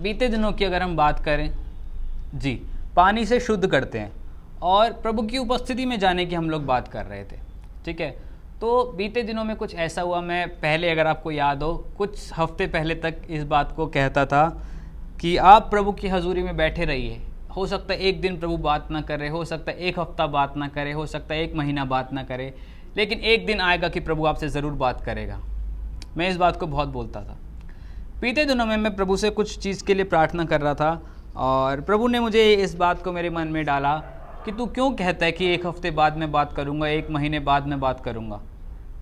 बीते दिनों की अगर हम बात करें जी, पानी से शुद्ध करते हैं और प्रभु की उपस्थिति में जाने की हम लोग बात कर रहे थे। ठीक है, तो बीते दिनों में कुछ ऐसा हुआ, मैं पहले अगर आपको याद हो कुछ हफ्ते पहले तक इस बात को कहता था कि आप प्रभु की हजूरी में बैठे रहिए। हो सकता है एक दिन प्रभु बात ना करे, हो सकता है एक हफ्ता बात ना करे, हो सकता है एक महीना बात ना करे, लेकिन एक दिन आएगा कि प्रभु आपसे ज़रूर बात करेगा। मैं इस बात को बहुत बोलता था। बीते दिनों में मैं प्रभु से कुछ चीज़ के लिए प्रार्थना कर रहा था और प्रभु ने मुझे इस बात को मेरे मन में डाला कि तू क्यों कहता है कि एक हफ्ते बाद मैं बात करूँगा, एक महीने बाद मैं बात करूँगा।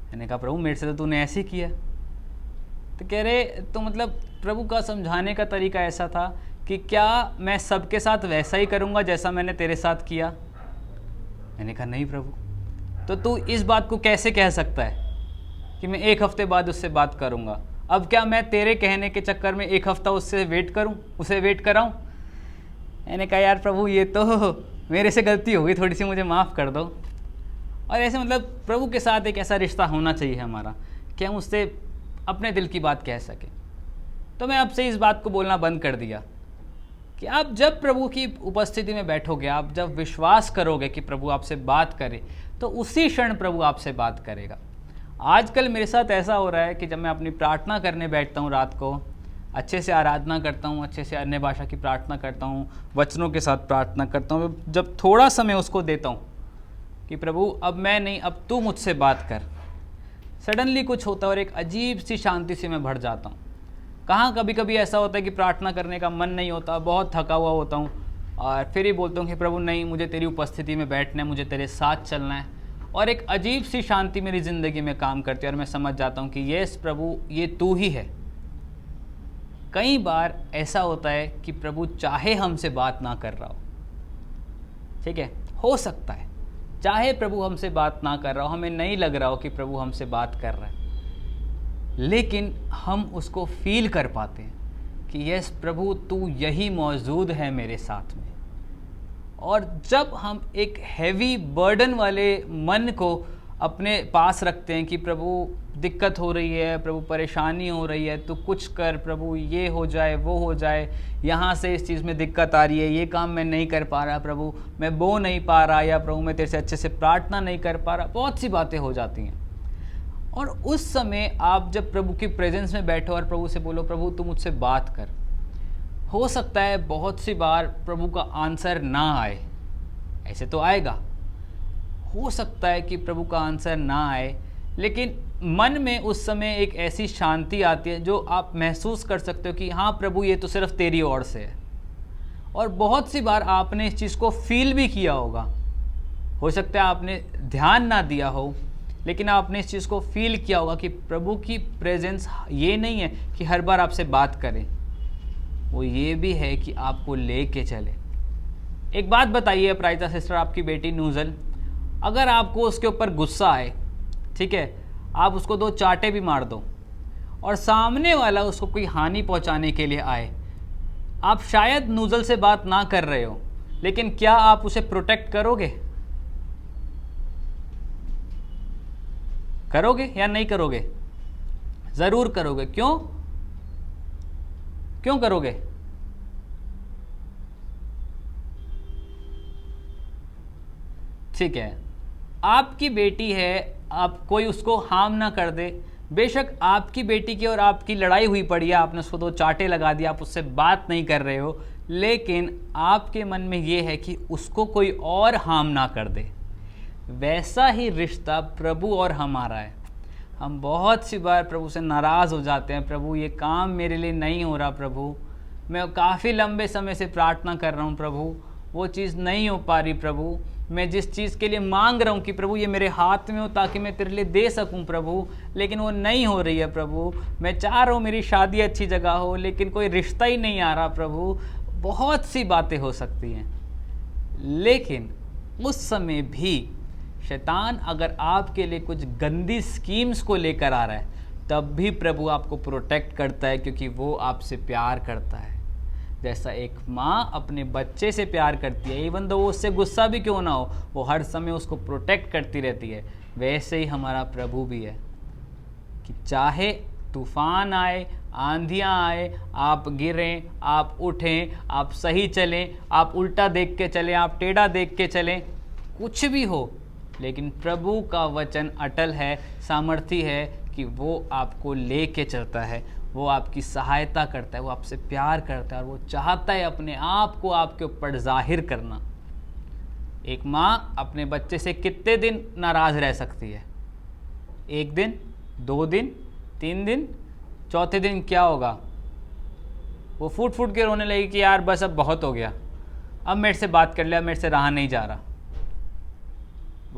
मैंने कहा प्रभु मेरे से तो तूने ऐसे ही किया। तो कह रहे तो मतलब प्रभु का समझाने का तरीका ऐसा था कि क्या मैं सबके साथ वैसा ही करूँगा जैसा मैंने तेरे साथ किया। मैंने कहा नहीं प्रभु, तो तू इस बात को कैसे कह सकता है कि मैं एक हफ्ते बाद उससे बात करूँगा। अब क्या मैं तेरे कहने के चक्कर में एक हफ्ता उसे वेट कराऊं। मैंने कहा यार प्रभु ये तो मेरे से गलती हो गई, थोड़ी सी मुझे माफ़ कर दो। और ऐसे मतलब प्रभु के साथ एक ऐसा रिश्ता होना चाहिए हमारा कि हम उससे अपने दिल की बात कह सकें। तो मैं आपसे इस बात को बोलना बंद कर दिया कि आप जब प्रभु की उपस्थिति में बैठोगे, आप जब विश्वास करोगे कि प्रभु आपसे बात करे, तो उसी क्षण प्रभु आपसे बात करेगा। आजकल मेरे साथ ऐसा हो रहा है कि जब मैं अपनी प्रार्थना करने बैठता हूँ रात को, अच्छे से आराधना करता हूँ, अच्छे से अन्य भाषा की प्रार्थना करता हूँ, वचनों के साथ प्रार्थना करता हूँ, जब थोड़ा समय उसको देता हूँ कि प्रभु अब मैं नहीं, अब तू मुझसे बात कर, सडनली कुछ होता है और एक अजीब सी शांति से मैं भर जाता हूँ। कहाँ कभी कभी ऐसा होता है कि प्रार्थना करने का मन नहीं होता, बहुत थका हुआ होता हूँ और फिर ही बोलता हूँ कि प्रभु नहीं, मुझे तेरी उपस्थिति में बैठना है, मुझे तेरे साथ चलना है, और एक अजीब सी शांति मेरी ज़िंदगी में काम करती है और मैं समझ जाता हूँ कि यस प्रभु ये तू ही है। कई बार ऐसा होता है कि प्रभु चाहे हमसे बात ना कर रहा हो, ठीक है, हो सकता है चाहे प्रभु हमसे बात ना कर रहा हो, हमें नहीं लग रहा हो कि प्रभु हमसे बात कर रहा है, लेकिन हम उसको फील कर पाते हैं कि यस प्रभु तू यही मौजूद है मेरे साथ में। और जब हम एक हैवी बर्डन वाले मन को अपने पास रखते हैं कि प्रभु दिक्कत हो रही है, प्रभु परेशानी हो रही है, तो कुछ कर प्रभु, ये हो जाए वो हो जाए, यहाँ से इस चीज़ में दिक्कत आ रही है, ये काम मैं नहीं कर पा रहा प्रभु, मैं बो नहीं पा रहा, या प्रभु मैं तेरे से अच्छे से प्रार्थना नहीं कर पा रहा, बहुत सी बातें हो जाती हैं। और उस समय आप जब प्रभु की प्रेजेंस में बैठो और प्रभु से बोलो प्रभु तू मुझसे बात कर, हो सकता है बहुत सी बार प्रभु का आंसर ना आए, ऐसे तो आएगा, हो सकता है कि प्रभु का आंसर ना आए, लेकिन मन में उस समय एक ऐसी शांति आती है जो आप महसूस कर सकते हो कि हाँ प्रभु ये तो सिर्फ तेरी ओर से है। और बहुत सी बार आपने इस चीज़ को फील भी किया होगा, हो सकता है आपने ध्यान ना दिया हो, लेकिन आपने इस चीज़ को फील किया होगा कि प्रभु की प्रेजेंस ये नहीं है कि हर बार आपसे बात करें, वो ये भी है कि आपको लेके चले। एक बात बताइए अपराजिता सिस्टर, आपकी बेटी नूजल, अगर आपको उसके ऊपर गुस्सा आए, ठीक है, आप उसको 2 चांटे भी मार दो और सामने वाला उसको कोई हानि पहुंचाने के लिए आए, आप शायद नूजल से बात ना कर रहे हो, लेकिन क्या आप उसे प्रोटेक्ट करोगे? करोगे या नहीं करोगे? ज़रूर करोगे। क्यों करोगे? ठीक है, आपकी बेटी है, आप कोई उसको हार्म ना कर दे, बेशक आपकी बेटी की और आपकी लड़ाई हुई पड़ी है, आपने उसको 2 चांटे लगा दिया, आप उससे बात नहीं कर रहे हो, लेकिन आपके मन में ये है कि उसको कोई और हार्म ना कर दे। वैसा ही रिश्ता प्रभु और हमारा है। हम बहुत सी बार प्रभु से नाराज़ हो जाते हैं, प्रभु ये काम मेरे लिए नहीं हो रहा, प्रभु मैं काफ़ी लंबे समय से प्रार्थना कर रहा हूँ, प्रभु वो चीज़ नहीं हो पा रही, प्रभु मैं जिस चीज़ के लिए मांग रहा हूँ कि प्रभु ये मेरे हाथ में हो ताकि मैं तेरे लिए दे सकूँ प्रभु, लेकिन वो नहीं हो रही है प्रभु, मैं चाह रहा हूँ मेरी शादी अच्छी जगह हो, लेकिन कोई रिश्ता ही नहीं आ रहा प्रभु। बहुत सी बातें हो सकती हैं, लेकिन उस समय भी शैतान अगर आपके लिए कुछ गंदी स्कीम्स को लेकर आ रहा है, तब भी प्रभु आपको प्रोटेक्ट करता है, क्योंकि वो आपसे प्यार करता है। जैसा एक माँ अपने बच्चे से प्यार करती है, इवन दो वो उससे गुस्सा भी क्यों ना हो, वो हर समय उसको प्रोटेक्ट करती रहती है, वैसे ही हमारा प्रभु भी है कि चाहे तूफान आए, आंधियाँ आए, आप गिरें, आप उठें, आप सही चलें, आप उल्टा देख के चलें, आप टेढ़ा देख के चलें, कुछ भी हो, लेकिन प्रभु का वचन अटल है, सामर्थी है कि वो आपको ले के चलता है, वो आपकी सहायता करता है, वो आपसे प्यार करता है और वो चाहता है अपने आप को आपके ऊपर जाहिर करना। एक माँ अपने बच्चे से कितने दिन नाराज़ रह सकती है? 1 दिन, 2 दिन, 3 दिन, चौथे दिन क्या होगा? वो फूट फूट के रोने लगी कि यार बस अब बहुत हो गया, अब मेरे से बात कर लिया, मेरे से रहा नहीं जा रहा।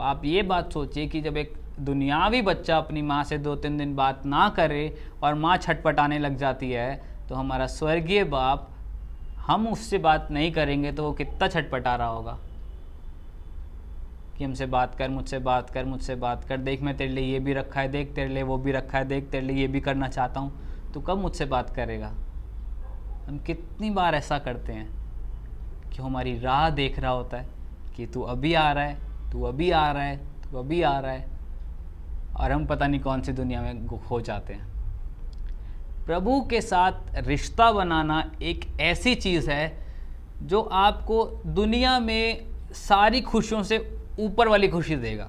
आप ये बात सोचिए कि जब एक दुनियावी बच्चा अपनी माँ से 2-3 दिन बात ना करे और माँ छटपटाने लग जाती है, तो हमारा स्वर्गीय बाप, हम उससे बात नहीं करेंगे तो वो कितना छटपटा रहा होगा कि हमसे बात कर, मुझसे बात कर, मुझसे बात कर, देख मैं तेरे लिए ये भी रखा है, देख तेरे लिए वो भी रखा है, देख तेरे लिए ये भी करना चाहता हूँ, तो कब मुझसे बात करेगा? हम कितनी बार ऐसा करते हैं कि हमारी राह देख रहा होता है कि तू अभी आ रहा है, तू अभी आ रहा है, तू अभी आ रहा है, और हम पता नहीं कौन सी दुनिया में खो जाते हैं। प्रभु के साथ रिश्ता बनाना एक ऐसी चीज़ है जो आपको दुनिया में सारी खुशियों से ऊपर वाली खुशी देगा।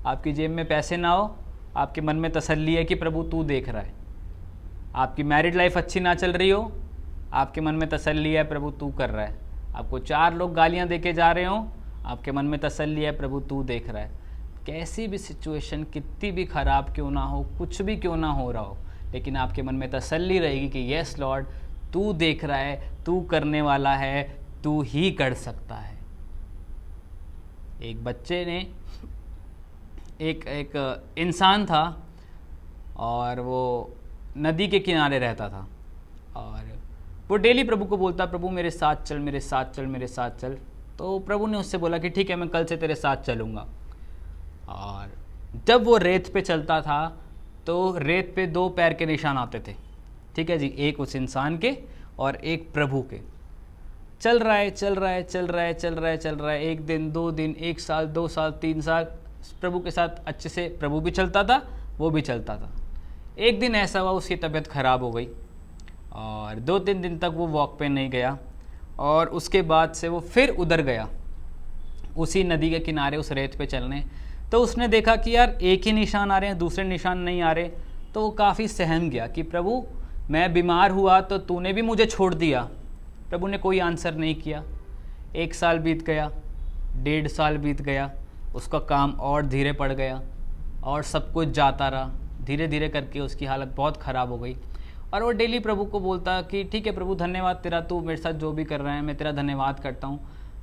आपकी जेब में पैसे ना हो, आपके मन में तसल्ली है कि प्रभु तू देख रहा है। आपकी मैरिड लाइफ अच्छी ना चल रही हो, आपके मन में तसल्ली है प्रभु तू कर रहा है। आपको 4 लोग गालियां देके जा रहे हो, आपके मन में तसल्ली है प्रभु तू देख रहा है। कैसी भी सिचुएशन कितनी भी ख़राब क्यों ना हो, कुछ भी क्यों ना हो रहा हो, लेकिन आपके मन में तसल्ली रहेगी कि यस लॉर्ड तू देख रहा है, तू करने वाला है, तू ही कर सकता है। एक बच्चे ने एक इंसान था और वो नदी के किनारे रहता था और वो डेली प्रभु को बोलता, प्रभु मेरे साथ चल, मेरे साथ चल, मेरे साथ चल। तो प्रभु ने उससे बोला कि ठीक है मैं कल से तेरे साथ चलूँगा। और जब वो रेत पे चलता था तो रेत पे 2 पैर के निशान आते थे, ठीक है जी, एक उस इंसान के और एक प्रभु के। चल रहा है, चल रहा है, चल रहा है, चल रहा है, चल रहा है, 1 दिन, 2 दिन, 1 साल, 2 साल, 3 साल, प्रभु के साथ अच्छे से प्रभु भी चलता था, वो भी चलता था। एक दिन ऐसा हुआ उसकी तबीयत ख़राब हो गई और 2-3 दिन तक वो वॉक पे नहीं गया और उसके बाद से वो फिर उधर गया उसी नदी के किनारे उस रेत पे चलने। तो उसने देखा कि यार एक ही निशान आ रहे हैं, दूसरे निशान नहीं आ रहे। तो वो काफ़ी सहम गया कि प्रभु मैं बीमार हुआ तो तूने भी मुझे छोड़ दिया। प्रभु ने कोई आंसर नहीं किया। 1 साल बीत गया, 1.5 साल बीत गया, उसका काम और धीरे पड़ गया और सब कुछ जाता रहा। धीरे धीरे करके उसकी हालत बहुत ख़राब हो गई और वो डेली प्रभु को बोलता कि ठीक है प्रभु धन्यवाद तेरा, तू मेरे साथ जो भी कर रहा है मैं तेरा धन्यवाद करता हूँ।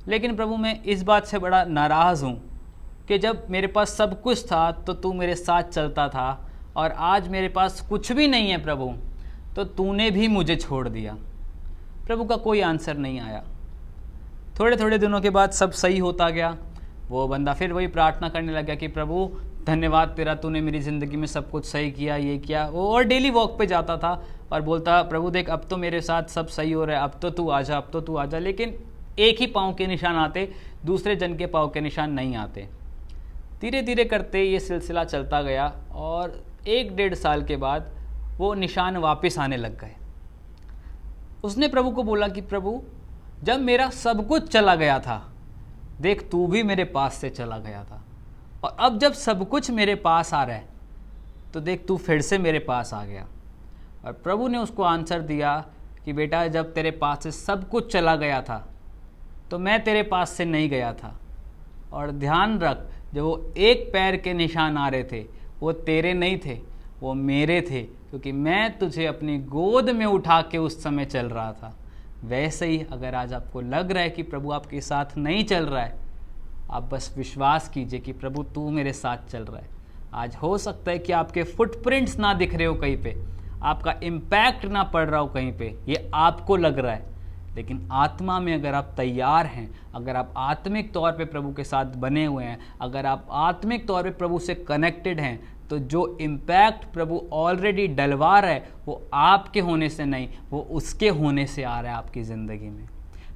लेकिन प्रभु मैं इस बात से बड़ा नाराज़ हूँ कि जब मेरे पास सब कुछ था तो तू मेरे साथ चलता था और आज मेरे पास कुछ भी नहीं है प्रभु, तो तूने भी मुझे छोड़ दिया। प्रभु का कोई आंसर नहीं आया। थोड़े थोड़े दिनों के बाद सब सही होता गया। वो बंदा फिर वही प्रार्थना करने लग गया कि प्रभु धन्यवाद तेरा, तूने मेरी ज़िंदगी में सब कुछ सही किया, ये किया। वो और डेली वॉक पे जाता था और बोलता प्रभु देख अब तो मेरे साथ सब सही हो रहा है, अब तो तू आजा, अब तो तू आजा। लेकिन एक ही पाँव के निशान आते, दूसरे जन के पाँव के निशान नहीं आते। धीरे धीरे करते ये सिलसिला चलता गया और 1-1.5 साल के बाद वो निशान वापस आने लग गए। उसने प्रभु को बोला कि प्रभु जब मेरा सब कुछ चला गया था, देख तू भी मेरे पास से चला गया था, और अब जब सब कुछ मेरे पास आ रहा है तो देख तू फिर से मेरे पास आ गया। और प्रभु ने उसको आंसर दिया कि बेटा जब तेरे पास से सब कुछ चला गया था तो मैं तेरे पास से नहीं गया था। और ध्यान रख, जो वो 1 पैर के निशान आ रहे थे वो तेरे नहीं थे, वो मेरे थे, क्योंकि मैं तुझे अपनी गोद में उठा के उस समय चल रहा था। वैसे ही अगर आज आपको लग रहा है कि प्रभु आपके साथ नहीं चल रहा है, आप बस विश्वास कीजिए कि प्रभु तू मेरे साथ चल रहा है। आज हो सकता है कि आपके फुटप्रिंट्स ना दिख रहे हो कहीं पे, आपका इम्पैक्ट ना पड़ रहा हो कहीं पे, ये आपको लग रहा है, लेकिन आत्मा में अगर आप तैयार हैं, अगर आप आत्मिक तौर पे प्रभु के साथ बने हुए हैं, अगर आप आत्मिक तौर पे प्रभु से कनेक्टेड हैं, तो जो इम्पैक्ट प्रभु ऑलरेडी डलवा रहा है वो आपके होने से नहीं, वो उसके होने से आ रहा है आपकी ज़िंदगी में।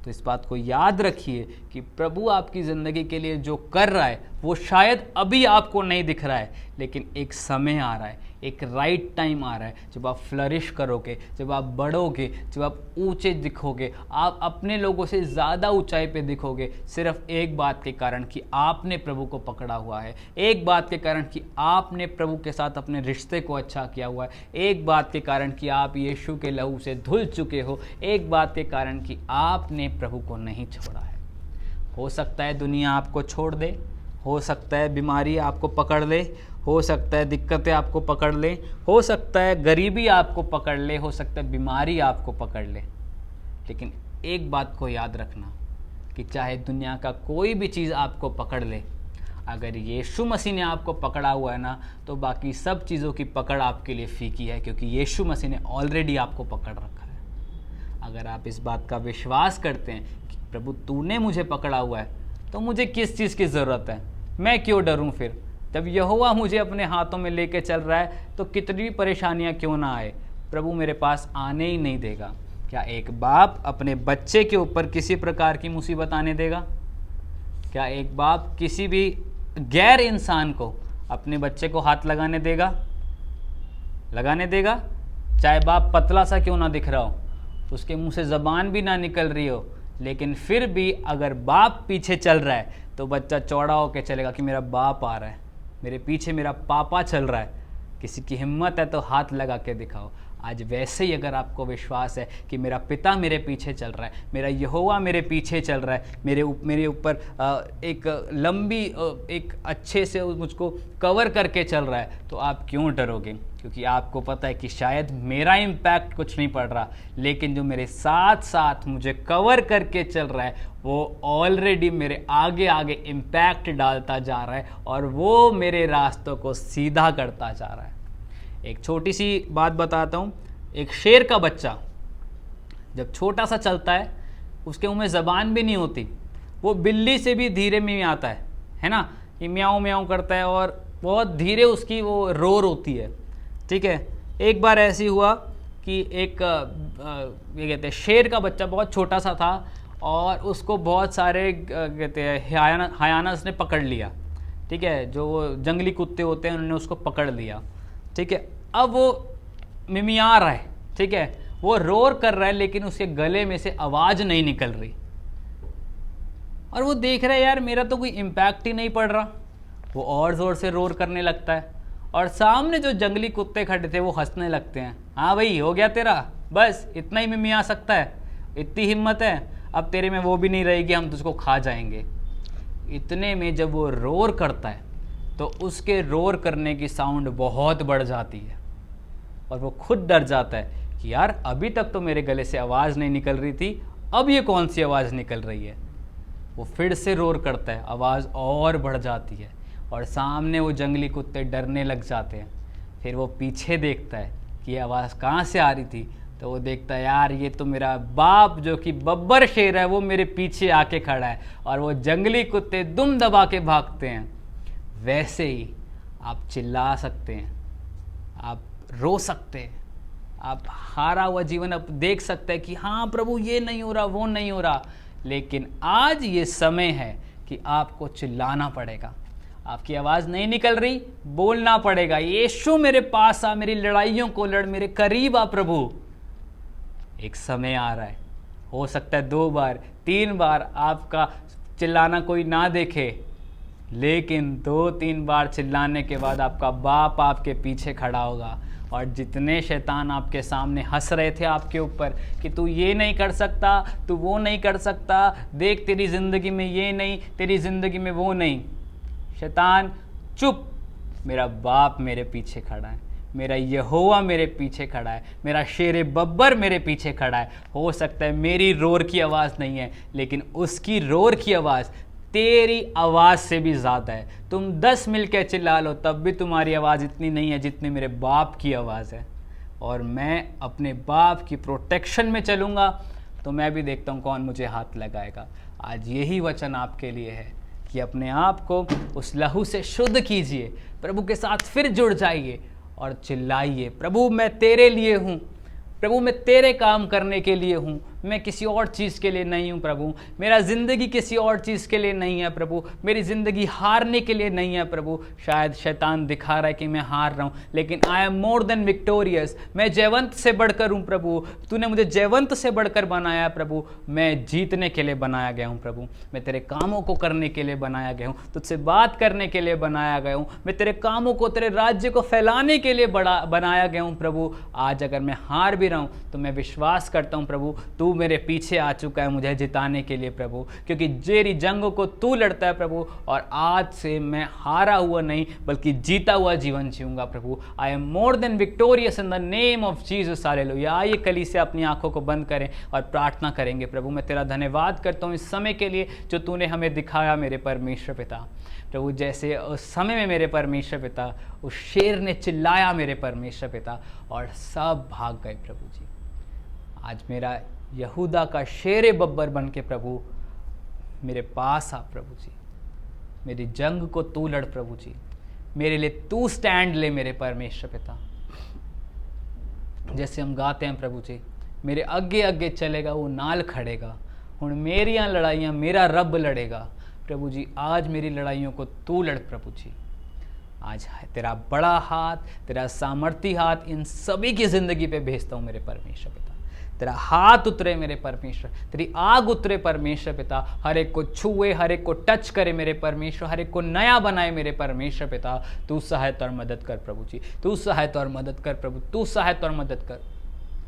तो इस बात को याद रखिए कि प्रभु आपकी ज़िंदगी के लिए जो कर रहा है वो शायद अभी आपको नहीं दिख रहा है, लेकिन एक समय आ रहा है, एक राइट टाइम आ रहा है जब आप फ्लरिश करोगे, जब आप बढ़ोगे, जब आप ऊंचे दिखोगे, आप अपने लोगों से ज़्यादा ऊंचाई पे दिखोगे, सिर्फ एक बात के कारण कि आपने प्रभु को पकड़ा हुआ है, एक बात के कारण कि आपने प्रभु के साथ अपने रिश्ते को अच्छा किया हुआ है, एक बात के कारण कि आप यीशु के लहू से धुल चुके हो, एक बात के कारण कि आपने प्रभु को नहीं छोड़ा है। हो सकता है दुनिया आपको छोड़ दे, हो सकता है बीमारी आपको पकड़ ले, हो सकता है दिक्कतें आपको पकड़ ले, हो सकता है गरीबी आपको पकड़ ले, हो सकता है बीमारी आपको पकड़ ले, लेकिन एक बात को याद रखना कि चाहे दुनिया का कोई भी चीज़ आपको पकड़ ले, अगर यीशु मसीह ने आपको पकड़ा हुआ है ना, तो बाकी सब चीज़ों की पकड़ आपके लिए फीकी है, क्योंकि यीशु मसीह ने ऑलरेडी आपको पकड़ रखा है। अगर आप इस बात का विश्वास करते हैं कि प्रभु तूने मुझे पकड़ा हुआ है, तो मुझे किस चीज़ की ज़रूरत है, मैं क्यों डरूं फिर? जब यहोवा मुझे अपने हाथों में लेके चल रहा है तो कितनी भी परेशानियां क्यों ना आए, प्रभु मेरे पास आने ही नहीं देगा। क्या एक बाप अपने बच्चे के ऊपर किसी प्रकार की मुसीबत आने देगा? क्या एक बाप किसी भी गैर इंसान को अपने बच्चे को हाथ लगाने देगा? चाहे बाप पतला सा क्यों ना दिख रहा हो, उसके मुंह से ज़बान भी ना निकल रही हो, लेकिन फिर भी अगर बाप पीछे चल रहा है तो बच्चा चौड़ा होकर चलेगा कि मेरा बाप आ रहा है, मेरे पीछे मेरा पापा चल रहा है। किसी की हिम्मत है तो हाथ लगा के दिखाओ। आज वैसे ही अगर आपको विश्वास है कि मेरा पिता मेरे पीछे चल रहा है, मेरा यहोवा मेरे पीछे चल रहा है, मेरे ऊपर एक लंबी एक अच्छे से मुझको कवर करके चल रहा है, तो आप क्यों डरोगे? क्योंकि आपको पता है कि शायद मेरा इम्पैक्ट कुछ नहीं पड़ रहा, लेकिन जो मेरे साथ साथ मुझे कवर करके चल रहा है वो ऑलरेडी मेरे आगे आगे इम्पैक्ट डालता जा रहा है और वो मेरे रास्तों को सीधा करता जा रहा है। एक छोटी सी बात बताता हूँ। एक शेर का बच्चा जब छोटा सा चलता है, उसके मुंह में ज़बान भी नहीं होती, वो बिल्ली से भी धीरे में आता है ना, ये म्याऊं म्याऊं करता है और बहुत धीरे उसकी वो रोर होती है। ठीक है, एक बार ऐसी हुआ कि एक ये कहते हैं शेर का बच्चा बहुत छोटा सा था और उसको बहुत सारे कहते हैं हयानस ने पकड़ लिया। ठीक है, जो वो जंगली कुत्ते होते हैं उन्होंने उसको पकड़ लिया। ठीक है, अब वो मिमिया रहा है, ठीक है, वो रोर कर रहा है, लेकिन उसके गले में से आवाज़ नहीं निकल रही और वो देख रहा है यार मेरा तो कोई इम्पैक्ट ही नहीं पड़ रहा। वो और ज़ोर से रोर करने लगता है और सामने जो जंगली कुत्ते खड़े थे वो हंसने लगते हैं। हाँ भाई, हो गया तेरा, बस इतना ही मिमिया सकता है, इतनी हिम्मत है, अब तेरे में वो भी नहीं रहेगी, हम तुझको खा जाएंगे। इतने में जब वो रोर करता है तो उसके रोर करने की साउंड बहुत बढ़ जाती है और वो खुद डर जाता है कि यार अभी तक तो मेरे गले से आवाज़ नहीं निकल रही थी, अब ये कौन सी आवाज़ निकल रही है। वो फिर से रोर करता है, आवाज़ और बढ़ जाती है और सामने वो जंगली कुत्ते डरने लग जाते हैं। फिर वो पीछे देखता है कि ये आवाज़ कहाँ से आ रही थी, तो वो देखता है यार ये तो मेरा बाप जो कि बब्बर शेर है वो मेरे पीछे आके खड़ा है और वो जंगली कुत्ते दुम दबा के भागते हैं। वैसे ही आप चिल्ला सकते हैं, आप रो सकते हैं, आप हारा हुआ जीवन अब देख सकते हैं कि हाँ प्रभु ये नहीं हो रहा, वो नहीं हो रहा, लेकिन आज ये समय है कि आपको चिल्लाना पड़ेगा। आपकी आवाज़ नहीं निकल रही, बोलना पड़ेगा, यीशु मेरे पास आ, मेरी लड़ाइयों को लड़, मेरे करीब आ प्रभु। एक समय आ रहा है, हो सकता है 2 बार 3 बार आपका चिल्लाना कोई ना देखे, लेकिन 2-3 बार चिल्लाने के बाद आपका बाप आपके पीछे खड़ा होगा और जितने शैतान आपके सामने हंस रहे थे आपके ऊपर कि तू ये नहीं कर सकता, तू वो नहीं कर सकता, देख तेरी ज़िंदगी में ये नहीं, तेरी ज़िंदगी में वो नहीं, शैतान चुप, मेरा बाप मेरे पीछे खड़ा है, मेरा यहोवा मेरे पीछे खड़ा है, मेरा शेर बब्बर मेरे पीछे खड़ा है। हो सकता है मेरी रोर की आवाज़ नहीं है, लेकिन उसकी रोर की आवाज़ तेरी आवाज़ से भी ज़्यादा है। तुम 10 मिलकर चिल्ला लो तब भी तुम्हारी आवाज़ इतनी नहीं है जितनी मेरे बाप की आवाज़ है। और मैं अपने बाप की प्रोटेक्शन में चलूँगा तो मैं भी देखता हूँ कौन मुझे हाथ लगाएगा। आज यही वचन आपके लिए है कि अपने आप को उस लहू से शुद्ध कीजिए, प्रभु के साथ फिर जुड़ जाइए और चिल्लाइए, प्रभु मैं तेरे लिए हूँ, प्रभु मैं तेरे काम करने के लिए हूँ, मैं किसी और चीज़ के लिए नहीं हूँ प्रभु, मेरा ज़िंदगी किसी और चीज़ के लिए नहीं है प्रभु, मेरी ज़िंदगी हारने के लिए नहीं है प्रभु। शायद शैतान दिखा रहा है कि मैं हार रहा हूँ, लेकिन आई एम मोर देन विक्टोरियस, मैं जयवंत से बढ़कर हूँ प्रभु। तूने मुझे जयवंत से बढ़कर बनाया प्रभु, मैं जीतने के लिए बनाया गया हूँ प्रभु, मैं तेरे कामों को करने के लिए बनाया गया हूँ, तुझसे बात करने के लिए बनाया गया हूँ, मैं तेरे कामों को, तेरे राज्य को फैलाने के लिए बनाया गया हूँ प्रभु। आज अगर मैं हार भी रहा हूँ तो मैं विश्वास करता हूँ प्रभु, तू मेरे पीछे आ चुका है मुझे जिताने के लिए प्रभु, क्योंकि मेरी जंगों को तू लड़ता है प्रभु। और आज से मैं हारा हुआ नहीं बल्कि जीता हुआ जीवन जीऊंगा प्रभु। I am more than victorious in the name of Jesus, hallelujah. आइए कलीसिया अपनी आंखों को बंद करें और प्रार्थना करेंगे। प्रभु मैं तेरा धन्यवाद करता हूँ इस समय के लिए जो तूने हमें दिखाया मेरे परमेश्वर पिता। प्रभु जैसे उस समय में मेरे परमेश्वर पिता, उस शेर ने चिल्लाया मेरे परमेश्वर पिता और सब भाग गए प्रभु जी। आज मेरा यहूदा का शेर बब्बर बन के प्रभु मेरे पास आ प्रभु जी, मेरी जंग को तू लड़ प्रभु जी, मेरे लिए तू स्टैंड ले मेरे परमेश्वर पिता। जैसे हम गाते हैं प्रभु जी, मेरे अगे अगे चलेगा वो नाल खड़ेगा, हुण मेरियां लड़ाइयां मेरा रब लड़ेगा प्रभु जी। आज मेरी लड़ाइयों को तू लड़ प्रभु जी। आज तेरा बड़ा हाथ, तेरा सामर्थी हाथ इन सभी की ज़िंदगी पे भेजता हूँ मेरे परमेश्वर पिता। तेरा हाथ उतरे मेरे परमेश्वर, तेरी आग उतरे परमेश्वर पिता, हर एक को छुए, हर एक को टच करे मेरे परमेश्वर, हर एक को नया बनाए मेरे परमेश्वर पिता। तू सहायता और मदद कर प्रभु जी, तू सहायता और मदद कर प्रभु, तू सहायता और मदद कर।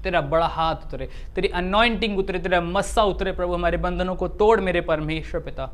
तेरा बड़ा हाथ उतरे, तेरी अनॉइंटिंग उतरे, तेरा मस्सा उतरे प्रभु, हमारे बंधनों को तोड़ मेरे परमेश्वर पिता।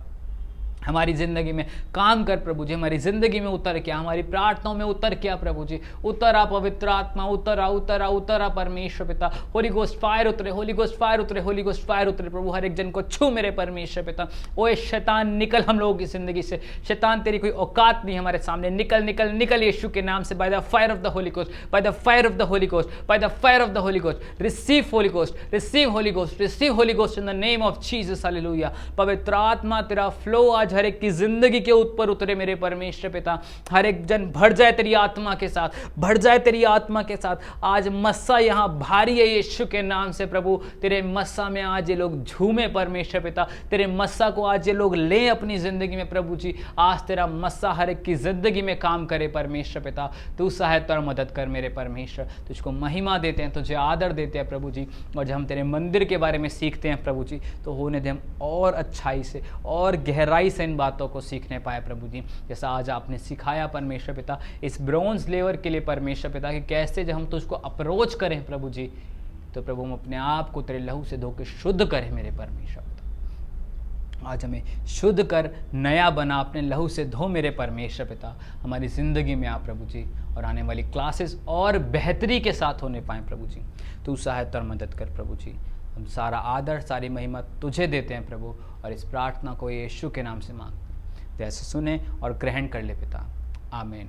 हमारी ज़िंदगी में काम कर प्रभु जी, हमारी ज़िंदगी में उतर क्या, हमारी प्रार्थनाओं में उतर क्या प्रभु जी। उतर आ पवित्र आत्मा, उतर आ, उतर आ, उतर आ परमेश्वर पिता। होली गोस्ट फायर उतरे, होली गोस्ट फायर उतरे, होली गोस्ट फायर उतरे प्रभु। हर एक जन को छू मेरे परमेश्वर पिता। ओए शैतान निकल हम लोगों की ज़िंदगी से, शैतान तेरी कोई औकात नहीं हमारे सामने, निकल निकल निकल यीशु के नाम से। By the fire of the Holi ghost, by the fire of the Holi ghost, by the fire of the Holi ghost. Receive Holi ghost, receive Holi ghost, receive Holi ghost in the name of Jesus, hallelujah. पवित्र आत्मा तेरा फ्लो आज हर एक की जिंदगी के ऊपर उतरे मेरे परमेश्वर पिता। हर एक जन भर जाए तेरी आत्मा के साथ, भर जाए तेरी आत्मा के साथ। आज मस्सा यहाँ भारी है यीशु के नाम से प्रभु। तेरे मस्सा में आज ये लोग झूमे परमेश्वर पिता, तेरे मस्सा को आज ये लोग लें अपनी जिंदगी में प्रभु जी। आज तेरा मस्सा हर एक की जिंदगी में काम करे परमेश्वर पिता। तू सहायता और मदद कर मेरे परमेश्वर। तुझको महिमा देते हैं, तुझे आदर देते हैं प्रभु जी। और जब हम तेरे मंदिर के बारे में सीखते हैं प्रभु जी, तो होने दे हम और अच्छाई से और गहराई से इन बातों को सीखने पाए प्रभु जी। जैसा आज आपने सिखाया परमेश्वर पिता इस ब्रोंज लेवर के लिए परमेश्वर पिता, कि कैसे जब हम तुझको अप्रोच करें प्रभु जी, तो प्रभु हम अपने आप को तेरे लहू से धो के शुद्ध करें मेरे परमेश्वर पिता। आज हमें शुद्ध कर नया बना, अपने लहू से धो मेरे परमेश्वर पिता। हमारी ज़िंदगी में आ प्रभु जी, और आने वाली क्लासेस और बेहतरी के साथ होने पाए प्रभु जी। तू सहायता और मदद कर प्रभु जी। हम सारा आदर, सारी महिमा तुझे देते हैं प्रभु, और इस प्रार्थना को यीशु के नाम से मांगते हैं। जैसे सुने और ग्रहण कर ले पिता, आमीन।